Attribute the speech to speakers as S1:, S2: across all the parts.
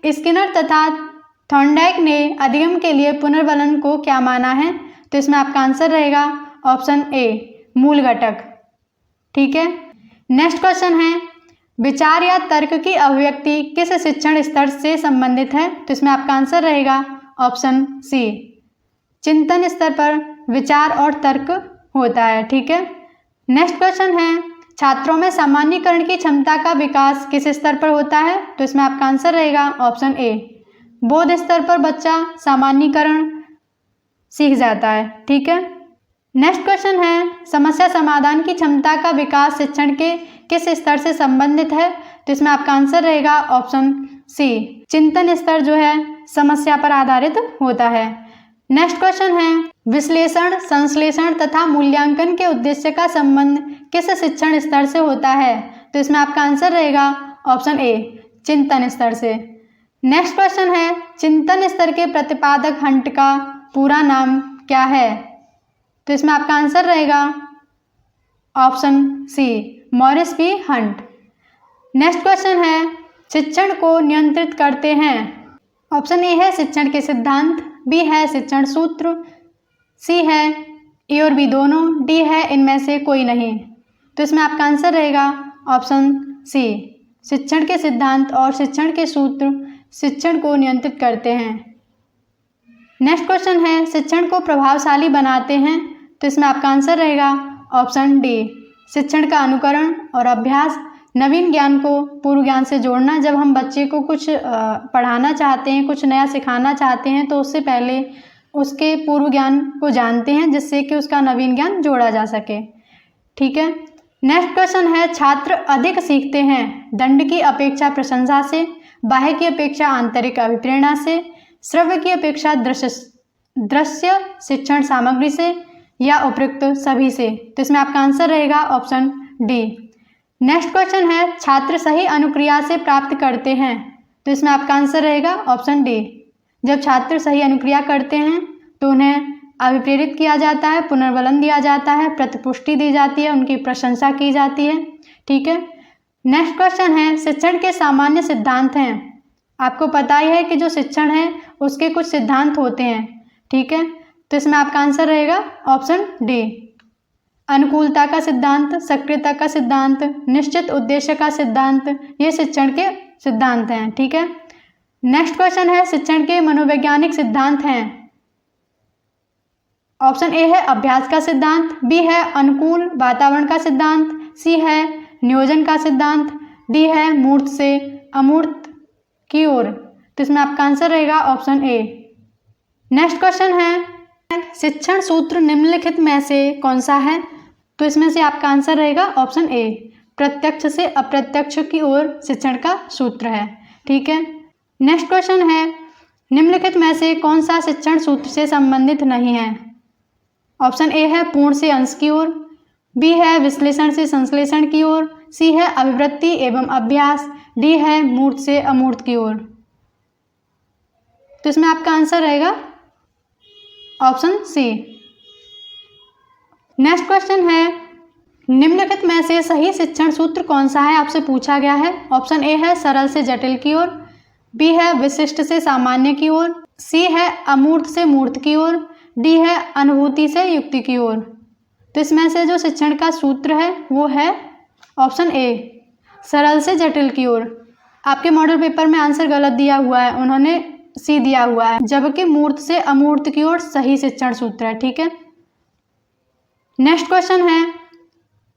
S1: Skinner तथा Thorndike ने अधिगम के लिए पुनर्बलन को क्या माना है? तो इसमें आपका आंसर रहेगा ऑप्शन ए, मूल घटक। ठीक है, नेक्स्ट क्वेश्चन है, विचार या तर्क की अभिव्यक्ति किस शिक्षण स्तर से संबंधित है? तो इसमें आपका आंसर रहेगा ऑप्शन सी, चिंतन स्तर पर विचार और तर्क होता है। ठीक है, नेक्स्ट क्वेश्चन है, छात्रों में सामान्यीकरण की क्षमता का विकास किस स्तर पर होता है? तो इसमें आपका आंसर रहेगा ऑप्शन ए, बोध स्तर पर बच्चा सामान्यीकरण सीख जाता है। ठीक है, नेक्स्ट क्वेश्चन है, समस्या समाधान की क्षमता का विकास शिक्षण के किस स्तर से संबंधित है? तो इसमें आपका आंसर रहेगा ऑप्शन सी, चिंतन स्तर जो है समस्या पर आधारित होता है। नेक्स्ट क्वेश्चन है, विश्लेषण, संश्लेषण तथा मूल्यांकन के उद्देश्य का संबंध किस शिक्षण स्तर से होता है? तो इसमें आपका आंसर रहेगा ऑप्शन ए, चिंतन स्तर से। नेक्स्ट क्वेश्चन है, चिंतन स्तर के प्रतिपादक हंट का पूरा नाम क्या है? तो इसमें आपका आंसर रहेगा option C, Morris B Hunt. Next question है, शिक्षण को नियंत्रित करते हैं? ऑप्शन ए है शिक्षण के सिद्धांत, बी है शिक्षण सूत्र, सी है ए और बी दोनों, डी है इनमें से कोई नहीं। तो इसमें आपका आंसर रहेगा ऑप्शन सी, शिक्षण के सिद्धांत और शिक्षण के सूत्र शिक्षण को नियंत्रित करते हैं। नेक्स्ट क्वेश्चन है, शिक्षण को प्रभावशाली बनाते हैं? तो इसमें आपका आंसर रहेगा ऑप्शन डी, शिक्षण का अनुकरण और अभ्यास, नवीन ज्ञान को पूर्व ज्ञान से जोड़ना। जब हम बच्चे को कुछ पढ़ाना चाहते हैं, कुछ नया सिखाना चाहते हैं, तो उससे पहले उसके पूर्व ज्ञान को जानते हैं, जिससे कि उसका नवीन ज्ञान जोड़ा जा सके। ठीक है, नेक्स्ट क्वेश्चन है, छात्र अधिक सीखते हैं दंड की अपेक्षा प्रशंसा से, बाह्य की अपेक्षा आंतरिक अभिप्रेरणा से, श्रव्य की अपेक्षा दृश्य शिक्षण सामग्री से, या उपयुक्त सभी से? तो इसमें आपका आंसर रहेगा ऑप्शन डी। नेक्स्ट क्वेश्चन है, छात्र सही अनुक्रिया से प्राप्त करते हैं? तो इसमें आपका आंसर रहेगा ऑप्शन डी, जब छात्र सही अनुक्रिया करते हैं तो उन्हें अभिप्रेरित किया जाता है, पुनर्बलन दिया जाता है, प्रतिपुष्टि दी जाती है, उनकी प्रशंसा की जाती है। ठीक है, नेक्स्ट क्वेश्चन है, शिक्षण के सामान्य सिद्धांत हैं? आपको पता ही है कि जो शिक्षण है उसके कुछ सिद्धांत होते हैं। ठीक है, तो इसमें आपका आंसर रहेगा ऑप्शन डी, अनुकूलता का सिद्धांत, सक्रियता का सिद्धांत, निश्चित उद्देश्य का सिद्धांत, ये शिक्षण के सिद्धांत हैं। ठीक है, नेक्स्ट क्वेश्चन है, शिक्षण के मनोवैज्ञानिक सिद्धांत हैं? ऑप्शन ए है अभ्यास का सिद्धांत, बी है अनुकूल वातावरण का सिद्धांत, सी है नियोजन का सिद्धांत, डी है मूर्त से अमूर्त की ओर। तो इसमें आपका आंसर रहेगा ऑप्शन ए। नेक्स्ट क्वेश्चन है, शिक्षण सूत्र निम्नलिखित में से कौन सा है? तो इसमें से आपका आंसर रहेगा ऑप्शन ए, प्रत्यक्ष से अप्रत्यक्ष की ओर शिक्षण का सूत्र है। ठीक है, नेक्स्ट क्वेश्चन है, निम्नलिखित में से कौन सा शिक्षण सूत्र से संबंधित नहीं है? ऑप्शन ए है पूर्ण से अंश की ओर, बी है विश्लेषण से संश्लेषण की ओर, सी है अभिवृत्ति एवं अभ्यास, डी है मूर्त से अमूर्त की ओर। तो इसमें आपका आंसर रहेगा ऑप्शन सी। नेक्स्ट क्वेश्चन है, निम्नलिखित में से सही शिक्षण सूत्र कौन सा है? आपसे पूछा गया है। ऑप्शन ए है सरल से जटिल की ओर, बी है विशिष्ट से सामान्य की ओर, सी है अमूर्त से मूर्त की ओर, डी है अनुभूति से युक्ति की ओर। तो इसमें से जो शिक्षण का सूत्र है वो है ऑप्शन ए, सरल से जटिल की ओर। आपके मॉडल पेपर में आंसर गलत दिया हुआ है, उन्होंने सी दिया हुआ है, जबकि मूर्त से अमूर्त की ओर सही शिक्षण सूत्र है। ठीक है, नेक्स्ट क्वेश्चन है,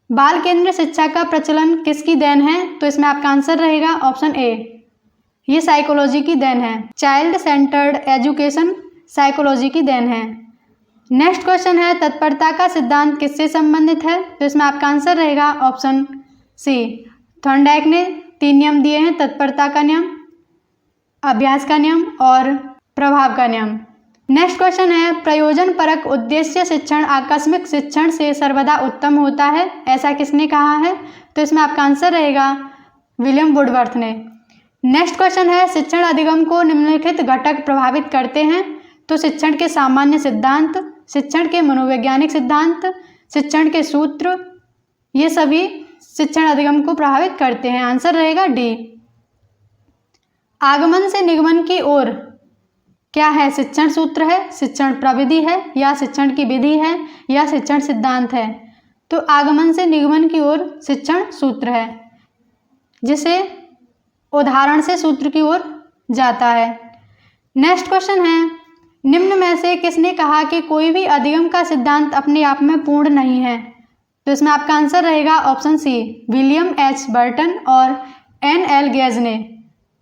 S1: बाल केंद्र शिक्षा का प्रचलन किसकी देन है? तो इसमें आपका आंसर रहेगा ऑप्शन ए, ये साइकोलॉजी की देन है। चाइल्ड सेंटर्ड एजुकेशन साइकोलॉजी की देन है। नेक्स्ट क्वेश्चन है, तत्परता का सिद्धांत किससे संबंधित है? तो इसमें आपका आंसर रहेगा ऑप्शन सी, थॉर्नडाइक ने 3 नियम दिए हैं, तत्परता का नियम, अभ्यास का नियम और प्रभाव का नियम। नेक्स्ट क्वेश्चन है, प्रयोजन परक उद्देश्य शिक्षण आकस्मिक शिक्षण से सर्वदा उत्तम होता है, ऐसा किसने कहा है? तो इसमें आपका आंसर रहेगा विलियम वुडवर्थ ने। नेक्स्ट क्वेश्चन है, शिक्षण अधिगम को निम्नलिखित घटक प्रभावित करते हैं? तो शिक्षण के सामान्य सिद्धांत, शिक्षण के मनोवैज्ञानिक सिद्धांत, शिक्षण के सूत्र, ये सभी शिक्षण अधिगम को प्रभावित करते हैं। आंसर रहेगा डी। आगमन से निगमन की ओर क्या है? शिक्षण सूत्र है, शिक्षण प्रविधि है, या शिक्षण की विधि है, या शिक्षण सिद्धांत है? तो आगमन से निगमन की ओर शिक्षण सूत्र है, जिसे उदाहरण से सूत्र की ओर जाता है। नेक्स्ट क्वेश्चन है, निम्न में से किसने कहा कि कोई भी अधिगम का सिद्धांत अपने आप में पूर्ण नहीं है? तो इसमें आपका आंसर रहेगा option C, William H Burton और N.L. गेज ने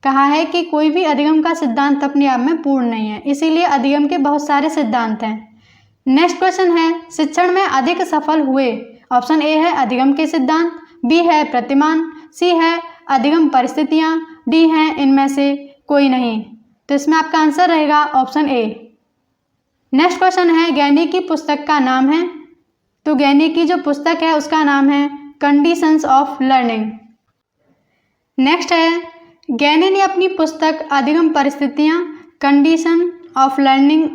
S1: कहा है कि कोई भी अधिगम का सिद्धांत अपने आप में पूर्ण नहीं है, इसीलिए अधिगम के बहुत सारे सिद्धांत हैं। नेक्स्ट क्वेश्चन है, शिक्षण में अधिक सफल हुए? ऑप्शन ए है अधिगम के सिद्धांत, बी है प्रतिमान, सी है अधिगम परिस्थितियां, डी है इनमें से कोई नहीं। तो इसमें आपका आंसर रहेगा ऑप्शन ए। नेक्स्ट क्वेश्चन है, गैनी की पुस्तक का नाम है? तो गैनी की जो पुस्तक है उसका नाम है कंडीशंस ऑफ लर्निंग। नेक्स्ट है, गैनी ने अपनी पुस्तक अधिगम परिस्थितियां कंडीशन ऑफ लर्निंग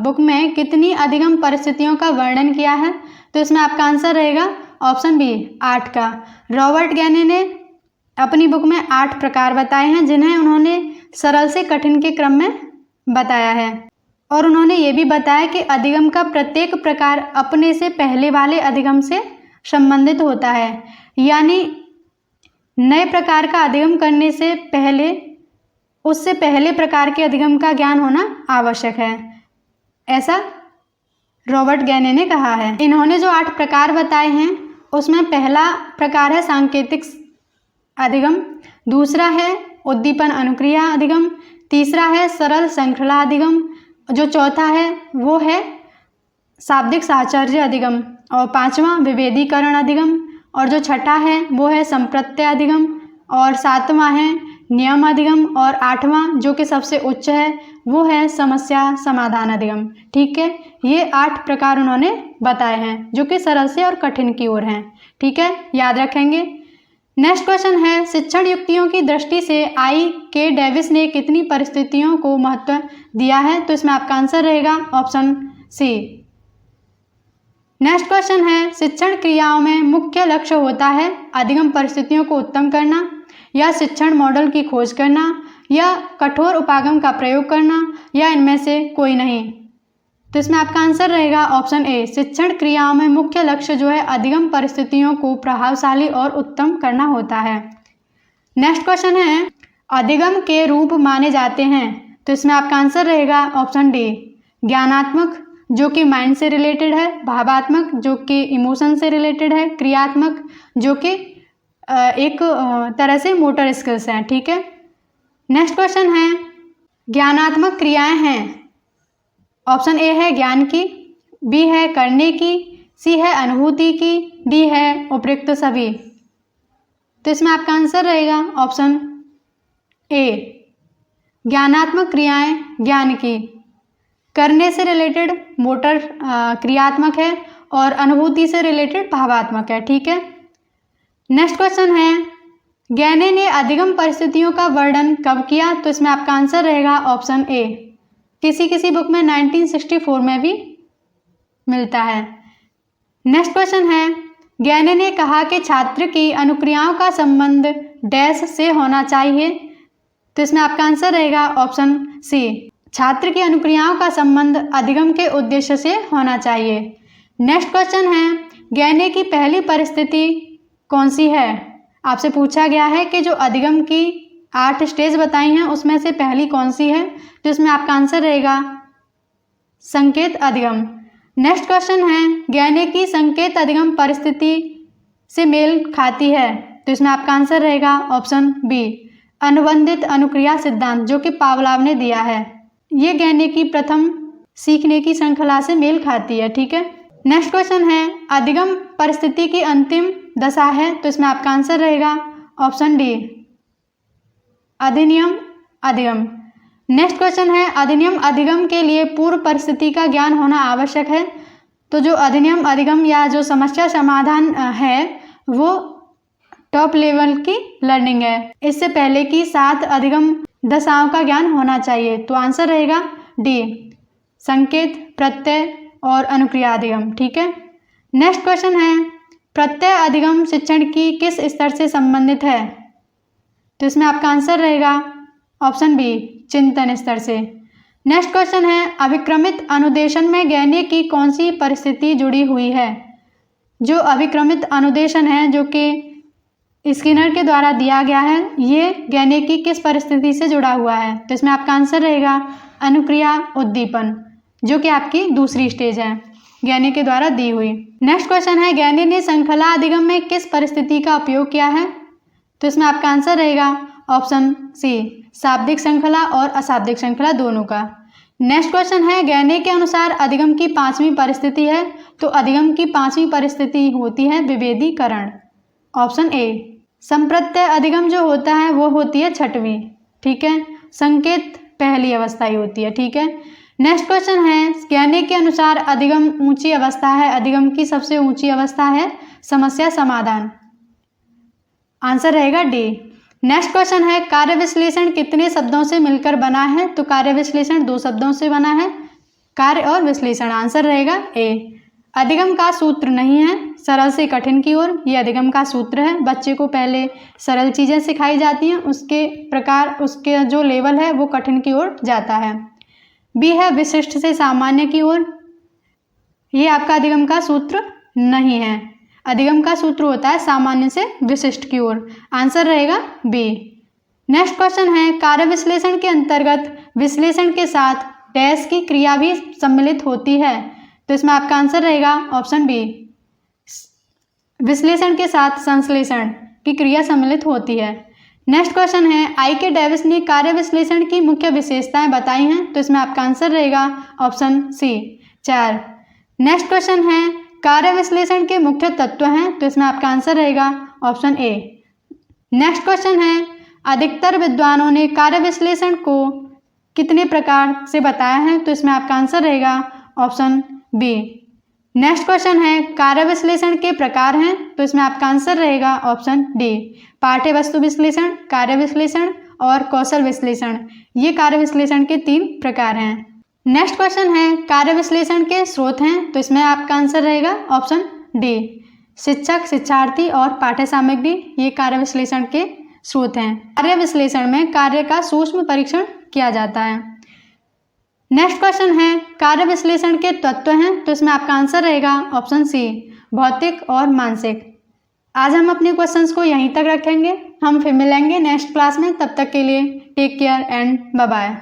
S1: बुक में कितनी अधिगम परिस्थितियों का वर्णन किया है? तो इसमें आपका आंसर रहेगा ऑप्शन बी, 8 का। रॉबर्ट गैनी ने अपनी बुक में 8 प्रकार बताए हैं, जिन्हें उन्होंने सरल से कठिन के क्रम में बताया है, और उन्होंने ये भी बताया कि अधिगम का प्रत्येक प्रकार अपने से पहले वाले अधिगम से संबंधित होता है, यानी नए प्रकार का अधिगम करने से पहले उससे पहले प्रकार के अधिगम का ज्ञान होना आवश्यक है, ऐसा रॉबर्ट गैनी ने कहा है। इन्होंने जो 8 प्रकार बताए हैं उसमें पहला प्रकार है सांकेतिक अधिगम, दूसरा है उद्दीपन अनुक्रिया अधिगम, तीसरा है सरल श्रृंखला अधिगम, जो चौथा है वो है शाब्दिक साहचर्य अधिगम, और पांचवा विभेदीकरण अधिगम, और जो छठा है वो है संप्रत्यय अधिगम, और सातवां है नियम अधिगम, और आठवां जो कि सबसे उच्च है वो है समस्या समाधान अधिगम। ठीक है, ये 8 प्रकार उन्होंने बताए हैं जो कि सरल से और कठिन की ओर हैं। ठीक है, याद रखेंगे। नेक्स्ट क्वेश्चन है, शिक्षण युक्तियों की दृष्टि से I.K. डेविस ने कितनी परिस्थितियों को महत्व दिया है? तो इसमें आपका आंसर रहेगा ऑप्शन सी। नेक्स्ट क्वेश्चन है, शिक्षण क्रियाओं में मुख्य लक्ष्य होता है अधिगम परिस्थितियों को उत्तम करना, या शिक्षण मॉडल की खोज करना, या कठोर उपागम का प्रयोग करना, या इनमें से कोई नहीं। तो इसमें आपका आंसर रहेगा ऑप्शन ए, शिक्षण क्रियाओं में मुख्य लक्ष्य जो है अधिगम परिस्थितियों को प्रभावशाली और उत्तम करना होता है। नेक्स्ट क्वेश्चन है, अधिगम के रूप माने जाते हैं? तो इसमें आपका आंसर रहेगा ऑप्शन डी, ज्ञानात्मक जो कि माइंड से रिलेटेड है, भावात्मक जो कि इमोशन से रिलेटेड है, क्रियात्मक जो कि एक तरह से मोटर स्किल्स हैं। ठीक है, नेक्स्ट क्वेश्चन है, ज्ञानात्मक क्रियाएं हैं? ऑप्शन ए है ज्ञान की, बी है करने की, सी है अनुभूति की, डी है उपयुक्त सभी। तो इसमें आपका आंसर रहेगा ऑप्शन ए, ज्ञानात्मक क्रियाएं ज्ञान की, करने से रिलेटेड मोटर क्रियात्मक है, और अनुभूति से रिलेटेड भावात्मक है। ठीक है, नेक्स्ट क्वेश्चन है, गैनी ने अधिगम परिस्थितियों का वर्णन कब किया? तो इसमें आपका आंसर रहेगा ऑप्शन ए, किसी किसी बुक में 1964 में भी मिलता है। नेक्स्ट क्वेश्चन है, गैनी ने कहा कि छात्र की अनुक्रियाओं का संबंध डैश से होना चाहिए? तो इसमें आपका आंसर रहेगा ऑप्शन सी, छात्र की अनुक्रियाओं का संबंध अधिगम के उद्देश्य से होना चाहिए। नेक्स्ट क्वेश्चन है, गैनी की पहली परिस्थिति कौन सी है? आपसे पूछा गया है कि जो अधिगम की 8 स्टेज बताई हैं उसमें से पहली कौन सी है? तो इसमें आपका आंसर रहेगा संकेत अधिगम। नेक्स्ट क्वेश्चन है, गैनी की संकेत अधिगम परिस्थिति से मेल खाती है? तो इसमें आपका आंसर रहेगा ऑप्शन बी, अनुबंधित अनुक्रिया सिद्धांत जो कि पावलाव ने दिया है। ये गैनी की प्रथम सीखने की श्रृंखला से मेल खाती है। ठीक है, नेक्स्ट क्वेश्चन है, अधिगम परिस्थिति की अंतिम दशा है? तो इसमें आपका आंसर रहेगा ऑप्शन डी, अधिनियम अधिगम। नेक्स्ट क्वेश्चन है, अधिनियम अधिगम के लिए पूर्व परिस्थिति का ज्ञान होना आवश्यक है? तो जो अधिनियम अधिगम या जो समस्या समाधान है वो टॉप लेवल की लर्निंग है, इससे पहले की 7 अधिगम दशाओं का ज्ञान होना चाहिए। तो आंसर रहेगा डी, संकेत, प्रत्यय और अनुक्रिया अधिगम। ठीक है, नेक्स्ट क्वेश्चन है, प्रत्यय अधिगम शिक्षण की किस स्तर से संबंधित है? तो इसमें आपका आंसर रहेगा ऑप्शन बी चिंतन स्तर से। नेक्स्ट क्वेश्चन है अभिक्रमित अनुदेशन में गैनीय की कौन सी परिस्थिति जुड़ी हुई है। जो अभिक्रमित अनुदेशन है जो कि स्किनर के द्वारा दिया गया है, ये गैनीय की किस परिस्थिति से जुड़ा हुआ है। तो इसमें आपका आंसर रहेगा अनुक्रिया उद्दीपन, जो कि आपकी दूसरी स्टेज है गैनीय के द्वारा दी हुई। नेक्स्ट क्वेश्चन है गैनीय ने श्रृंखला अधिगम में किस परिस्थिति का उपयोग किया है। तो इसमें आपका आंसर रहेगा ऑप्शन सी शाब्दिक श्रृंखला और अशाब्दिक श्रृंखला दोनों का। नेक्स्ट क्वेश्चन है गैनीय के अनुसार अधिगम की 5वीं परिस्थिति है। तो अधिगम की 5वीं परिस्थिति होती है विभेदीकरण, ऑप्शन ए। संप्रत्यय अधिगम जो होता है वो होती है 6वीं, ठीक है। संकेत पहली अवस्था ही होती है, ठीक है। नेक्स्ट क्वेश्चन है गैनीय के अनुसार अधिगम ऊंची अवस्था है। अधिगम की सबसे ऊंची अवस्था है समस्या समाधान, आंसर रहेगा डी। नेक्स्ट क्वेश्चन है कार्य विश्लेषण कितने शब्दों से मिलकर बना है। तो कार्य विश्लेषण 2 शब्दों से बना है, कार्य और विश्लेषण, आंसर रहेगा ए। अधिगम का सूत्र नहीं है सरल से कठिन की ओर, ये अधिगम का सूत्र है। बच्चे को पहले सरल चीज़ें सिखाई जाती हैं, उसके प्रकार उसके जो लेवल है वो कठिन की ओर जाता है। बी है विशिष्ट से सामान्य की ओर, ये आपका अधिगम का सूत्र नहीं है। अधिगम का सूत्र होता है सामान्य से विशिष्ट की ओर, आंसर रहेगा बी। नेक्स्ट क्वेश्चन है कार्य विश्लेषण के अंतर्गत विश्लेषण के साथ डैश की क्रिया भी सम्मिलित होती है। तो इसमें आपका आंसर रहेगा ऑप्शन बी विश्लेषण के साथ संश्लेषण की क्रिया सम्मिलित होती है। नेक्स्ट क्वेश्चन है आई के डेविस ने कार्य विश्लेषण की मुख्य विशेषताएं बताई हैं। तो इसमें आपका आंसर रहेगा ऑप्शन सी 4। नेक्स्ट क्वेश्चन है कार्य विश्लेषण के मुख्य तत्व हैं। तो इसमें आपका आंसर रहेगा ऑप्शन ए। नेक्स्ट क्वेश्चन है अधिकतर विद्वानों ने कार्य विश्लेषण को कितने प्रकार से बताया है। तो इसमें आपका आंसर रहेगा ऑप्शन बी। नेक्स्ट क्वेश्चन है कार्य विश्लेषण के प्रकार हैं। तो इसमें आपका आंसर रहेगा ऑप्शन डी पाठ्य वस्तु विश्लेषण, कार्य विश्लेषण और कौशल विश्लेषण, ये कार्य विश्लेषण के 3 प्रकार हैं। नेक्स्ट क्वेश्चन है कार्य विश्लेषण के स्रोत हैं। तो इसमें आपका आंसर रहेगा ऑप्शन डी शिक्षक, शिक्षार्थी और पाठ्य सामग्री, ये कार्य विश्लेषण के स्रोत हैं। कार्य विश्लेषण में कार्य का सूक्ष्म परीक्षण किया जाता है। नेक्स्ट क्वेश्चन है कार्य विश्लेषण के तत्व हैं। तो इसमें आपका आंसर रहेगा ऑप्शन सी भौतिक और मानसिक। आज हम अपने क्वेश्चंस को यहीं तक रखेंगे, हम फिर मिलेंगे नेक्स्ट क्लास में। तब तक के लिए take care and bye bye.